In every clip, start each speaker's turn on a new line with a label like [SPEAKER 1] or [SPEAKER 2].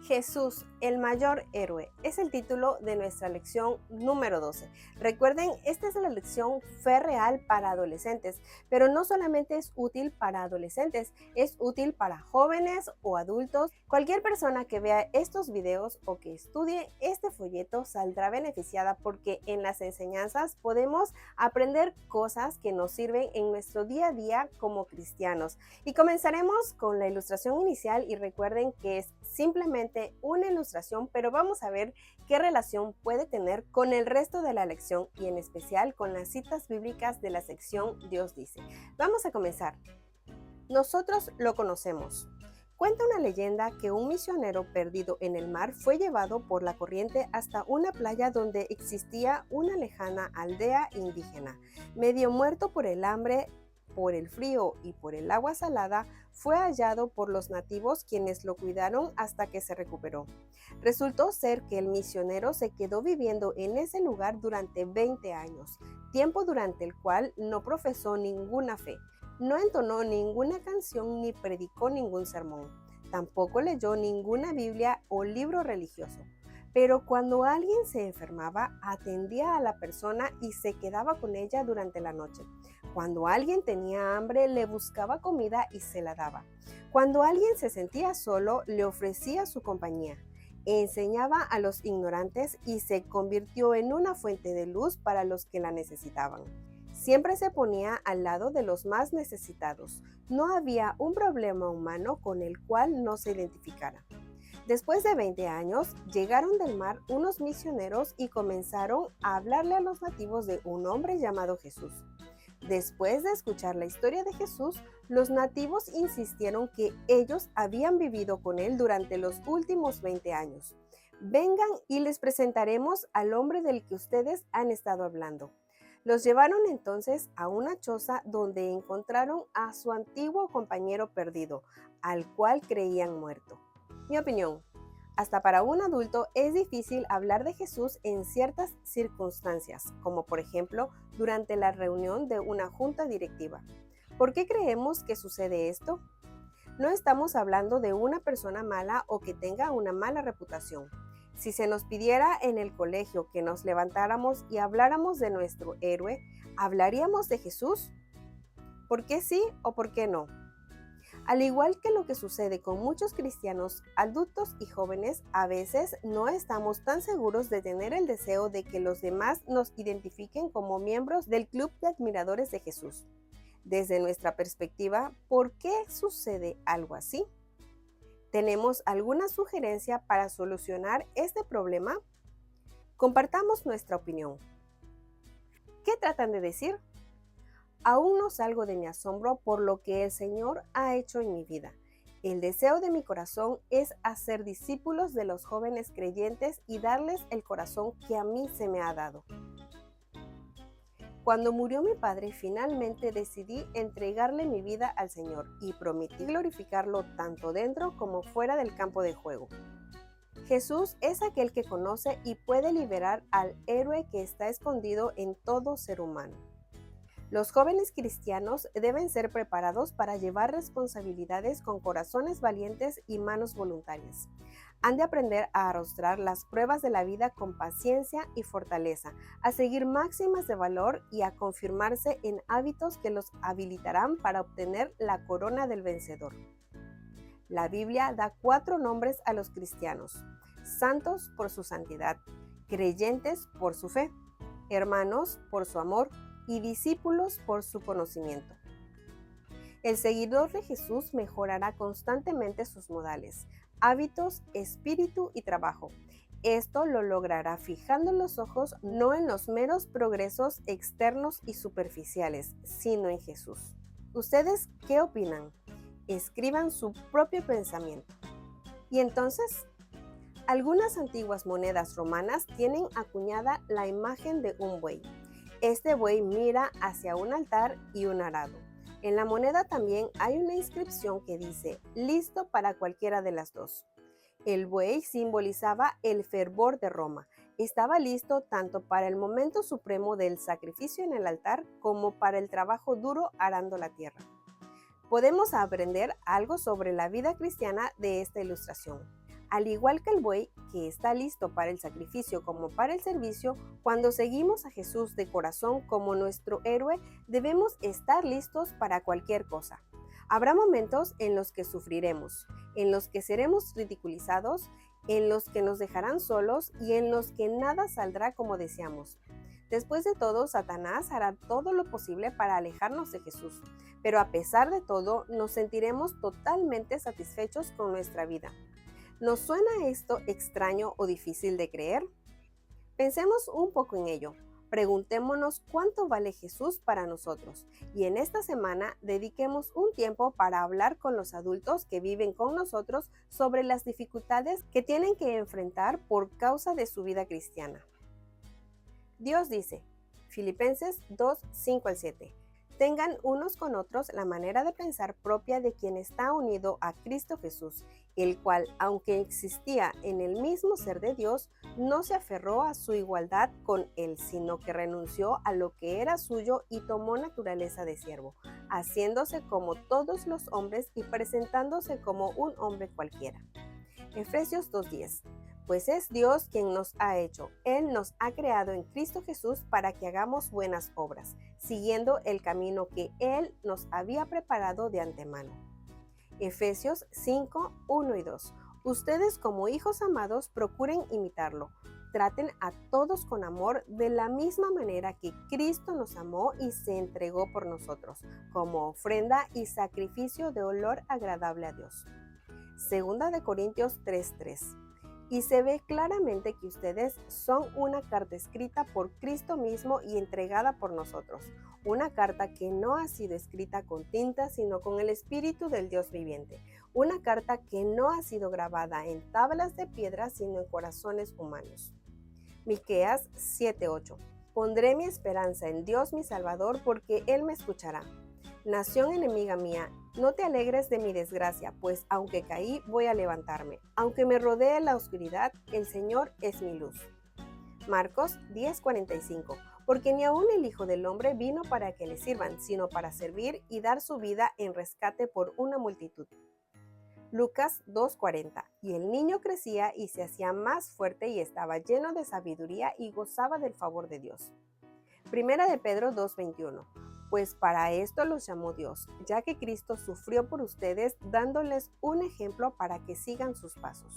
[SPEAKER 1] Jesús, el mayor héroe, es el título de nuestra lección número 12. Recuerden, esta es la lección Fe Real para adolescentes, pero no solamente es útil para adolescentes, es útil para jóvenes o adultos. Cualquier persona que vea estos videos o que estudie este folleto saldrá beneficiada porque en las enseñanzas podemos aprender cosas que nos sirven en nuestro día a día como cristianos. Y comenzaremos con la ilustración inicial y recuerden que es simplemente una ilustración, pero vamos a ver qué relación puede tener con el resto de la lección y en especial con las citas bíblicas de la sección Dios dice. Vamos a comenzar. Nosotros lo conocemos. Cuenta una leyenda que un misionero perdido en el mar fue llevado por la corriente hasta una playa donde existía una lejana aldea indígena. Medio muerto por el hambre, por el frío y por el agua salada, fue hallado por los nativos quienes lo cuidaron hasta que se recuperó. Resultó ser que el misionero se quedó viviendo en ese lugar durante 20 años, tiempo durante el cual no profesó ninguna fe. No entonó ninguna canción ni predicó ningún sermón. Tampoco leyó ninguna Biblia o libro religioso. Pero cuando alguien se enfermaba, atendía a la persona y se quedaba con ella durante la noche. Cuando alguien tenía hambre, le buscaba comida y se la daba. Cuando alguien se sentía solo, le ofrecía su compañía. Enseñaba a los ignorantes y se convirtió en una fuente de luz para los que la necesitaban. Siempre se ponía al lado de los más necesitados. No había un problema humano con el cual no se identificara. Después de 20 años, llegaron del mar unos misioneros y comenzaron a hablarle a los nativos de un hombre llamado Jesús. Después de escuchar la historia de Jesús, los nativos insistieron que ellos habían vivido con él durante los últimos 20 años. Vengan y les presentaremos al hombre del que ustedes han estado hablando. Los llevaron entonces a una choza donde encontraron a su antiguo compañero perdido, al cual creían muerto. Mi opinión, hasta para un adulto es difícil hablar de Jesús en ciertas circunstancias, como por ejemplo durante la reunión de una junta directiva. ¿Por qué creemos que sucede esto? No estamos hablando de una persona mala o que tenga una mala reputación. Si se nos pidiera en el colegio que nos levantáramos y habláramos de nuestro héroe, ¿hablaríamos de Jesús? ¿Por qué sí o por qué no? Al igual que lo que sucede con muchos cristianos adultos y jóvenes, a veces no estamos tan seguros de tener el deseo de que los demás nos identifiquen como miembros del club de admiradores de Jesús. Desde nuestra perspectiva, ¿por qué sucede algo así? ¿Tenemos alguna sugerencia para solucionar este problema? Compartamos nuestra opinión. ¿Qué tratan de decir? Aún no salgo de mi asombro por lo que el Señor ha hecho en mi vida. El deseo de mi corazón es hacer discípulos de los jóvenes creyentes y darles el corazón que a mí se me ha dado. Cuando murió mi padre, finalmente decidí entregarle mi vida al Señor y prometí glorificarlo tanto dentro como fuera del campo de juego. Jesús es aquel que conoce y puede liberar al héroe que está escondido en todo ser humano. Los jóvenes cristianos deben ser preparados para llevar responsabilidades con corazones valientes y manos voluntarias. Han de aprender a arrostrar las pruebas de la vida con paciencia y fortaleza, a seguir máximas de valor y a confirmarse en hábitos que los habilitarán para obtener la corona del vencedor. La Biblia da 4 nombres a los cristianos: santos por su santidad, creyentes por su fe, hermanos por su amor, y discípulos por su conocimiento. El seguidor de Jesús mejorará constantemente sus modales, hábitos, espíritu y trabajo. Esto lo logrará fijando los ojos no en los meros progresos externos y superficiales, sino en Jesús. ¿Ustedes qué opinan? Escriban su propio pensamiento. Y entonces, algunas antiguas monedas romanas tienen acuñada la imagen de un buey. Este buey mira hacia un altar y un arado. En la moneda también hay una inscripción que dice: listo para cualquiera de las dos. El buey simbolizaba el fervor de Roma. Estaba listo tanto para el momento supremo del sacrificio en el altar como para el trabajo duro arando la tierra. Podemos aprender algo sobre la vida cristiana de esta ilustración. Al igual que el buey, que está listo para el sacrificio como para el servicio, cuando seguimos a Jesús de corazón como nuestro héroe, debemos estar listos para cualquier cosa. Habrá momentos en los que sufriremos, en los que seremos ridiculizados, en los que nos dejarán solos y en los que nada saldrá como deseamos. Después de todo, Satanás hará todo lo posible para alejarnos de Jesús, pero a pesar de todo, nos sentiremos totalmente satisfechos con nuestra vida. ¿Nos suena esto extraño o difícil de creer? Pensemos un poco en ello. Preguntémonos cuánto vale Jesús para nosotros y en esta semana dediquemos un tiempo para hablar con los adultos que viven con nosotros sobre las dificultades que tienen que enfrentar por causa de su vida cristiana. Dios dice, Filipenses 2, 5 al 7, tengan unos con otros la manera de pensar propia de quien está unido a Cristo Jesús, el cual, aunque existía en el mismo ser de Dios, no se aferró a su igualdad con él, sino que renunció a lo que era suyo y tomó naturaleza de siervo, haciéndose como todos los hombres y presentándose como un hombre cualquiera. Efesios 2:10. Pues es Dios quien nos ha hecho. Él nos ha creado en Cristo Jesús para que hagamos buenas obras, siguiendo el camino que Él nos había preparado de antemano. Efesios 5, 1 y 2. Ustedes como hijos amados procuren imitarlo. Traten a todos con amor de la misma manera que Cristo nos amó y se entregó por nosotros, como ofrenda y sacrificio de olor agradable a Dios. Segunda de Corintios 3:3. Y se ve claramente que ustedes son una carta escrita por Cristo mismo y entregada por nosotros. Una carta que no ha sido escrita con tinta, sino con el Espíritu del Dios viviente. Una carta que no ha sido grabada en tablas de piedra, sino en corazones humanos. Miqueas 7:8. Pondré mi esperanza en Dios mi Salvador, porque Él me escuchará. Nación enemiga mía, no te alegres de mi desgracia, pues aunque caí, voy a levantarme. Aunque me rodee la oscuridad, el Señor es mi luz. Marcos 10:45. Porque ni aun el Hijo del Hombre vino para que le sirvan, sino para servir y dar su vida en rescate por una multitud. Lucas 2:40. Y el niño crecía y se hacía más fuerte y estaba lleno de sabiduría y gozaba del favor de Dios. Primera de Pedro 2:21. Pues para esto los llamó Dios, ya que Cristo sufrió por ustedes, dándoles un ejemplo para que sigan sus pasos.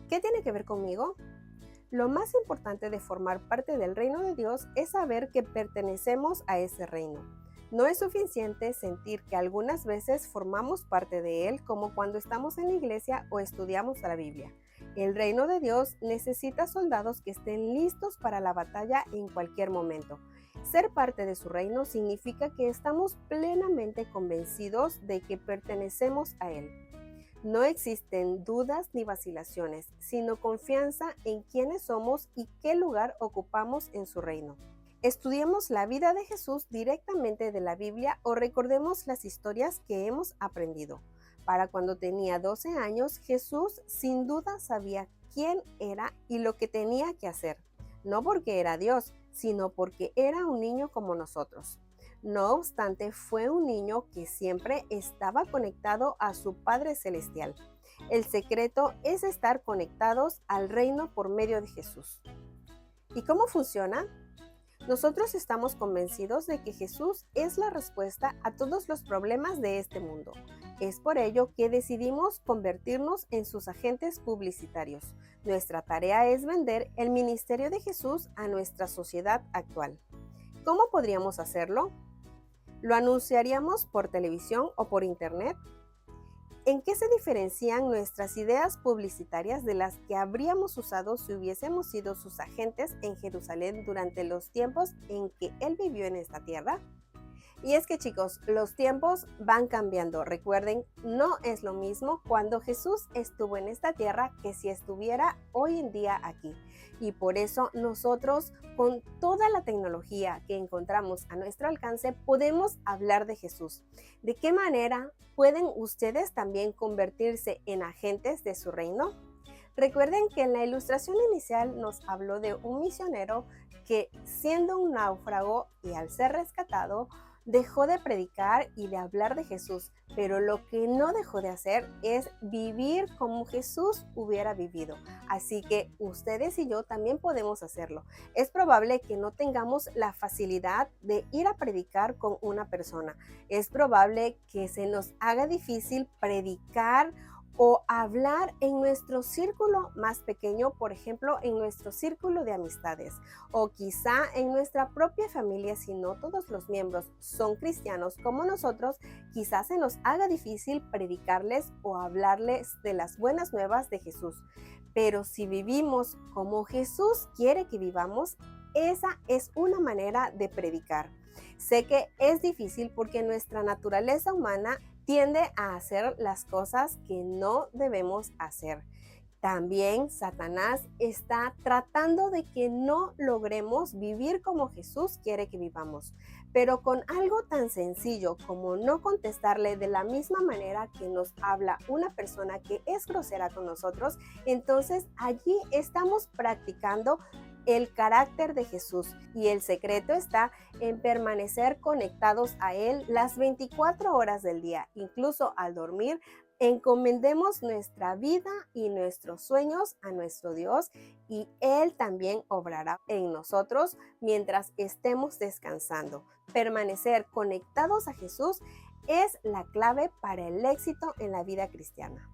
[SPEAKER 1] ¿Qué tiene que ver conmigo? Lo más importante de formar parte del reino de Dios es saber que pertenecemos a ese reino. No es suficiente sentir que algunas veces formamos parte de él, como cuando estamos en la iglesia o estudiamos la Biblia. El reino de Dios necesita soldados que estén listos para la batalla en cualquier momento. Ser parte de su reino significa que estamos plenamente convencidos de que pertenecemos a él. No existen dudas ni vacilaciones, sino confianza en quiénes somos y qué lugar ocupamos en su reino. Estudiemos la vida de Jesús directamente de la Biblia o recordemos las historias que hemos aprendido. Para cuando tenía 12 años, Jesús sin duda sabía quién era y lo que tenía que hacer. No porque era Dios, sino porque era un niño como nosotros. No obstante, fue un niño que siempre estaba conectado a su Padre Celestial. El secreto es estar conectados al reino por medio de Jesús. ¿Y cómo funciona? Nosotros estamos convencidos de que Jesús es la respuesta a todos los problemas de este mundo. Es por ello que decidimos convertirnos en sus agentes publicitarios. Nuestra tarea es vender el ministerio de Jesús a nuestra sociedad actual. ¿Cómo podríamos hacerlo? ¿Lo anunciaríamos por televisión o por internet? ¿En qué se diferencian nuestras ideas publicitarias de las que habríamos usado si hubiésemos sido sus agentes en Jerusalén durante los tiempos en que Él vivió en esta tierra? Y es que chicos, los tiempos van cambiando. Recuerden, no es lo mismo cuando Jesús estuvo en esta tierra que si estuviera hoy en día aquí. Y por eso nosotros, con toda la tecnología que encontramos a nuestro alcance, podemos hablar de Jesús. ¿De qué manera pueden ustedes también convertirse en agentes de su reino? Recuerden que en la ilustración inicial nos habló de un misionero que, siendo un náufrago y al ser rescatado, dejó de predicar y de hablar de Jesús, pero lo que no dejó de hacer es vivir como Jesús hubiera vivido. Así que ustedes y yo también podemos hacerlo. Es probable que no tengamos la facilidad de ir a predicar con una persona. Es probable que se nos haga difícil predicar o hablar en nuestro círculo más pequeño, por ejemplo, en nuestro círculo de amistades, o quizá en nuestra propia familia. Si no todos los miembros son cristianos como nosotros, quizás se nos haga difícil predicarles o hablarles de las buenas nuevas de Jesús. Pero si vivimos como Jesús quiere que vivamos, esa es una manera de predicar. Sé que es difícil porque nuestra naturaleza humana tiende a hacer las cosas que no debemos hacer. También Satanás está tratando de que no logremos vivir como Jesús quiere que vivamos. Pero con algo tan sencillo como no contestarle de la misma manera que nos habla una persona que es grosera con nosotros, entonces allí estamos practicando el carácter de Jesús, y el secreto está en permanecer conectados a Él las 24 horas del día, incluso al dormir. Encomendemos nuestra vida y nuestros sueños a nuestro Dios, y Él también obrará en nosotros mientras estemos descansando. Permanecer conectados a Jesús es la clave para el éxito en la vida cristiana.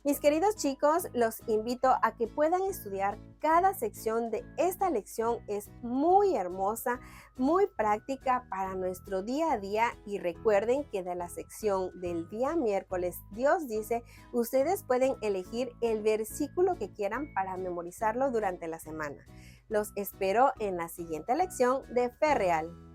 [SPEAKER 1] Mis queridos chicos, los invito a que puedan estudiar cada sección de esta lección. Es muy hermosa, muy práctica para nuestro día a día, y recuerden que de la sección del día miércoles, Dios dice, ustedes pueden elegir el versículo que quieran para memorizarlo durante la semana. Los espero en la siguiente lección de Fe Real.